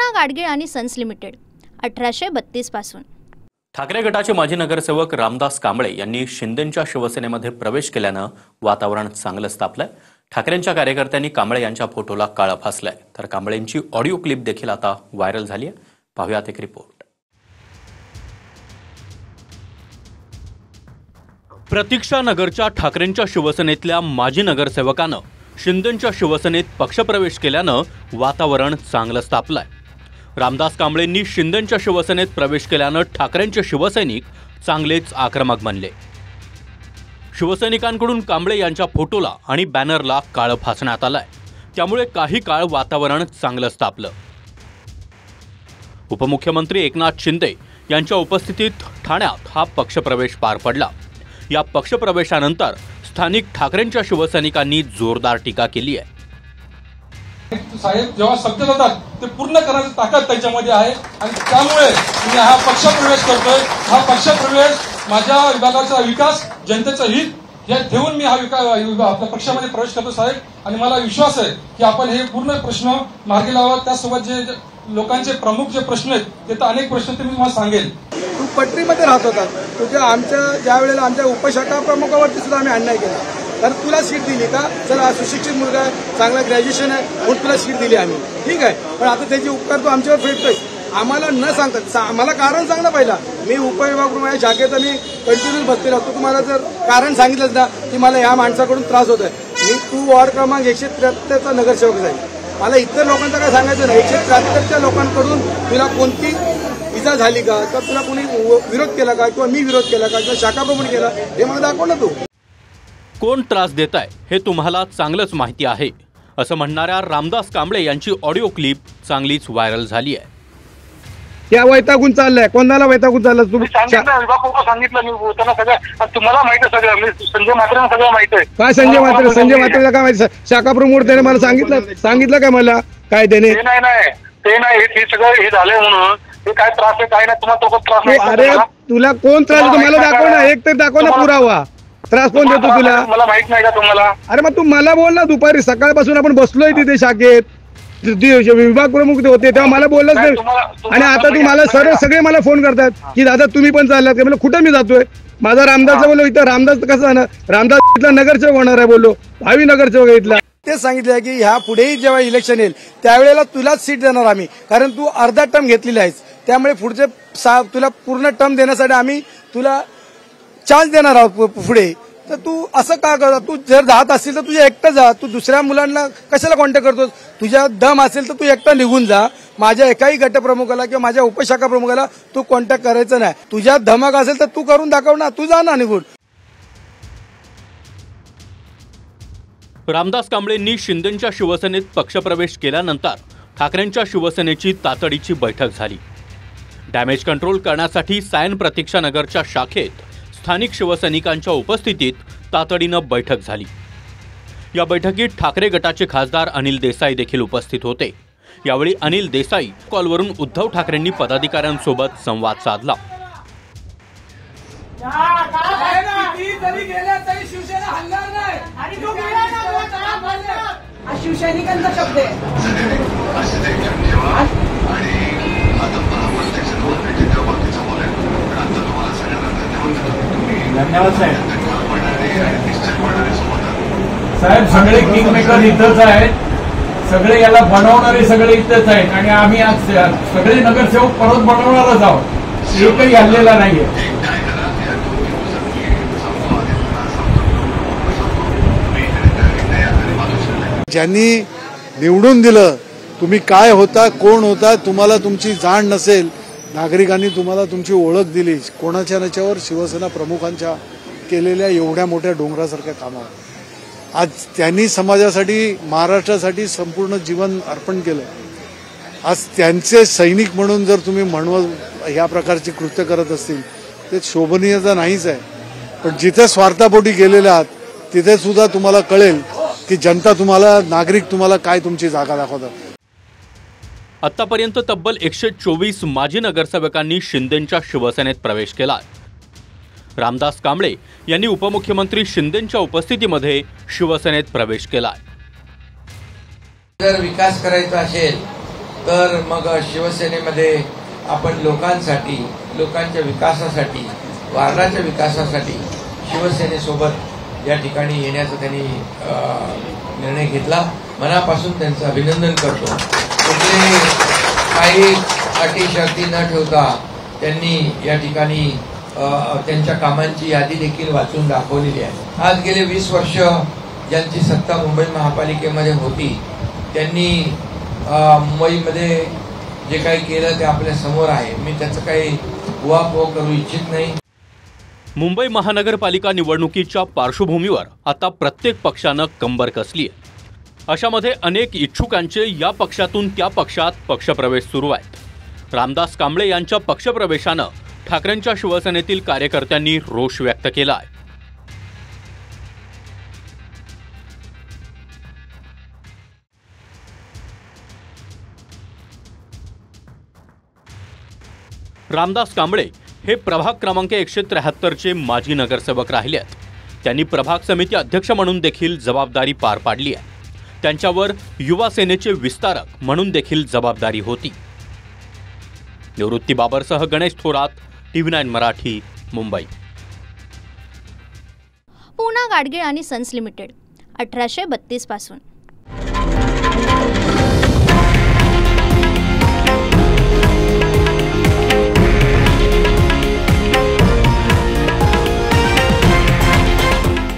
कृष्णा गाडगीळ आणि sons limited 1832 पासून। ठाकरे गटाचे माजी नगरसेवक रामदास कांबळे यांनी शिंदेंच्या शिवसेनेमध्ये प्रवेश केल्यानं वातावरण चांगलंच तापलंय। ठाकरेंच्या कार्यकर्त्यांनी कांबळे यांच्या फोटोला काळं फासलंय, तर कांबळेंची ऑडिओ क्लिप देखील आता व्हायरल झाली आहे। पाहूयात एक रिपोर्ट। प्रतीक्षा नगरच्या ठाकरेंच्या शिवसेनेतल्या माजी नगरसेवकानं शिंदेंच्या शिवसेनेत पक्षप्रवेश केल्यानं वातावरण चांगलंच तापलंय। रामदास कांबळेंनी शिंदेंच्या शिवसेनेत प्रवेश केल्यानं ठाकरेंचे शिवसैनिक चांगलेच आक्रमक बनले। शिवसैनिकांकडून कांबळे यांच्या फोटोला आणि बॅनरला काळं फासण्यात आलंय, त्यामुळे काही काळ वातावरण चांगलंच तापलं। उपमुख्यमंत्री एकनाथ शिंदे यांच्या उपस्थितीत ठाण्यात हा पक्षप्रवेश पार पडला। या पक्षप्रवेशानंतर स्थानिक ठाकरेंच्या शिवसैनिकांनी जोरदार टीका केली आहे। साहेब जेव्हा शब्द देतात ते पूर्ण करण्याची ताकद त्याच्यामध्ये आहे आणि त्यामुळे मी हा पक्षप्रवेश करतोय। हा पक्षप्रवेश माझ्या विभागाचा विकास, जनतेचं हित हे ठेवून मी हा आपल्या पक्षामध्ये प्रवेश करतो साहेब। आणि मला विश्वास आहे की आपण हे पूर्ण प्रश्न मार्गी लावा। त्यासोबत जे लोकांचे प्रमुख जे प्रश्न आहेत ते तर अनेक प्रश्न ते मी तुम्हाला सांगेल। तू पट्टीमध्ये राहत होता, तुझ्या आमच्या ज्या वेळेला आमच्या उपशाखा प्रमुखावरती सुद्धा आम्ही अन्याय केला, तर तुला सीट दिली का? चला सुशिक्षित मुलगा आहे, चांगला ग्रॅज्युएशन आहे म्हणून तुला सीट दिली आम्ही, ठीक आहे। पण आता त्याची उपकार तू आमच्यावर फेडतोय, आम्हाला न सांगता। आम्हाला कारण सांग ना पहिला। मी उपविभाग माझ्या शाखेत मी कंटिन्यू बसलेला होतो। तुम्हाला जर कारण सांगितलं ना की मला या माणसाकडून त्रास होतोय, मी तू वॉर्ड क्रमांक 173चा नगरसेवक आहे, मला इतर लोकांचं काय सांगायचं नाही। 173च्या लोकांकडून तुला कोणती इजा झाली का, किंवा तुला कोणी विरोध केला का, किंवा मी विरोध केला का, किंवा शाखा प्रमुख केला, हे मला दाखव ना तू। कोण त्रास देत आहे हे तुम्हाला चांगलंच माहिती आहे, असं म्हणणाऱ्या रामदास कांबळे यांची ऑडिओ क्लिप चांगलीच व्हायरल झाली आहे। त्या वैतागून चाललाय, कोणाला वैतागून चाललं तुम्ही? सांगितलं मी त्यांना सगळं, तुम्हाला माहिती आहे सगळं, संजय म्हात्रेंना सगळं माहिती आहे। काय संजय म्हात्रेला काय माहिती? शाखा प्रमुख त्याने मला सांगितलं काय मला काय त्याने? ते नाही हे सगळं हे झालंय म्हणून हे काय त्रास आहे काय नाही, तुम्हाला तो त्रास नाही। अरे तुला कोण त्रास देतो मला दाखव ना, एक तर दाखव ना पुरावा। त्रास कोण देतो तुला? मला माहित नाही का तुम्हाला? अरे मग तू मला बोल ना, दुपारी सकाळपासून आपण बसलोय तिथे शाखेत, विभाग प्रमुख होते तेव्हा मला बोललंच नाही। आणि आता तू मला सगळे मला फोन करतात की दादा तुम्ही पण चाललात का? म्हणजे कुठं मी जातोय? माझा रामदासचा बोललो, इथं रामदास कसं ना, रामदास इथला नगरसेवक होणार आहे बोललो, भावी नगरसेवक इथला। तेच सांगितलं की ह्या पुढेही जेव्हा इलेक्शन येईल त्यावेळेला तुलाच सीट देणार आम्ही, कारण तू अर्धा टर्म घेतलेला आहेस। त्यामुळे पुढचे तुला पूर्ण टर्म देण्यासाठी आम्ही तुला चान्स देणार आहोत पुढे। तर तू असं का करतो? तू जर जात असेल तर तुझ्या एकटा जा, तू दुसऱ्या मुलांना कशाला कॉन्टॅक्ट करतोस? तुझ्या दम असेल तर तू एकटा निघून जा, माझ्या एकाही गटप्रमुखाला किंवा माझ्या उपशाखा प्रमुखाला तू कॉन्टॅक्ट करायचं नाही। तुझ्या धमक असेल तर तू करून दाखव ना, तू जा ना निघून। रामदास कांबळेंनी शिंदेंच्या शिवसेनेत पक्षप्रवेश केल्यानंतर ठाकरेंच्या शिवसेनेची तातडीची बैठक झाली। डॅमेज कंट्रोल करण्यासाठी सायन प्रतीक्षा नगरच्या शाखेत स्थानिक शिवसैनिकांच्या उपस्थितीत तातडीनं बैठक झाली। या बैठकीत ठाकरे गटाचे खासदार अनिल देसाई देखील उपस्थित होते। यावेळी अनिल देसाई कॉलवरून उद्धव ठाकरेंनी पदाधिकाऱ्यांसोबत संवाद साधला। शिवसैनिकांचा शब्द आहे। धन्यवाद साहेब, सगळे किंग मेकर इथंच आहेत, सगळे याला बनवणारे सगळे इथंच आहेत आणि आम्ही आज सगळे नगरसेवक परत बनवणारच आहोत, एकही हल्लेला नाहीये। ज्यांनी निवडून दिलं, तुम्ही काय होता, कोण होता, तुम्हाला तुमची जाण नसेल, नागरिकांनी तुम्हाला तुमची ओळख दिली कोणाच्या नच्यावर? शिवसेना प्रमुखांच्या केलेल्या एवढ्या मोठ्या डोंगरासारख्या कामावर। आज त्यांनी समाजासाठी, महाराष्ट्रासाठी संपूर्ण जीवन अर्पण केलं। आज त्यांचे सैनिक म्हणून जर तुम्ही ह्या प्रकारची कृत्य करत असतील ते शोभनीय तर नाहीच आहे। पण जिथे स्वार्थापोटी गेलेले आहात तिथे सुद्धा तुम्हाला कळेल की जनता तुम्हाला, नागरिक तुम्हाला काय तुमची जागा दाखवतात। आतापर्यंत तब्बल 124 माजी नगरसेवकांनी शिंदेंच्या शिवसेनेत प्रवेश केला। रामदास कांबळे यांनी उपमुख्यमंत्री शिंदेंच्या उपस्थितीमध्ये शिवसेनेत प्रवेश केला। जर विकास करायचा असेल तर मग शिवसेनेमध्ये आपण लोकांसाठी, लोकांच्या विकासासाठी, वार्डाच्या विकासासाठी शिवसेनेसोबत या ठिकाणी येण्याचा त्यांनी निर्णय घेतला. मनापासून त्यांचं अभिनंदन करतो. कुठले काही अटी शर्ती न ठेवता त्यांनी या ठिकाणी त्यांच्या कामांची यादी देखील वाचून दाखवलेली आहे. आज गेले 20 वर्ष ज्यांची सत्ता मुंबई महापालिकेमध्ये होती त्यांनी मुंबईमध्ये जे काही केलं ते आपल्या समोर आहे. मी त्याचं काही उहापोह करू इच्छित नाही. मुंबई महानगरपालिका निवडणुकीच्या पार्श्वभूमीवर आता प्रत्येक पक्षानं कंबर कसली आहे. अशामध्ये अनेक इच्छुकांचे या पक्षातून त्या पक्षात पक्षप्रवेश सुरू आहेत. रामदास कांबळे यांच्या पक्षप्रवेशानं ठाकरेंच्या शिवसेनेतील कार्यकर्त्यांनी रोष व्यक्त केला आहे. रामदास कांबळे हे प्रभाग क्रमांक 173चे माजी नगरसेवक राहिले आहेत. त्यांनी प्रभाग समिती अध्यक्ष म्हणून देखील जबाबदारी पार पाडली आहे. त्यांच्यावर युवा सेनेचे विस्तारक म्हणून देखील जबाबदारी होती. निवृत्ती बाबरसह गणेश थोरात, TV9 मराठी, मुंबई. पूना गाडगीळ आणि सन्स लिमिटेड 1832 पासून.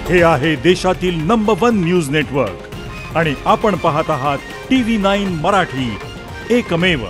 हे आहे देशातील नंबर 1 न्यूज नेटवर्क आणि आपण पाहत आहात TV9 मराठी, एकमेव.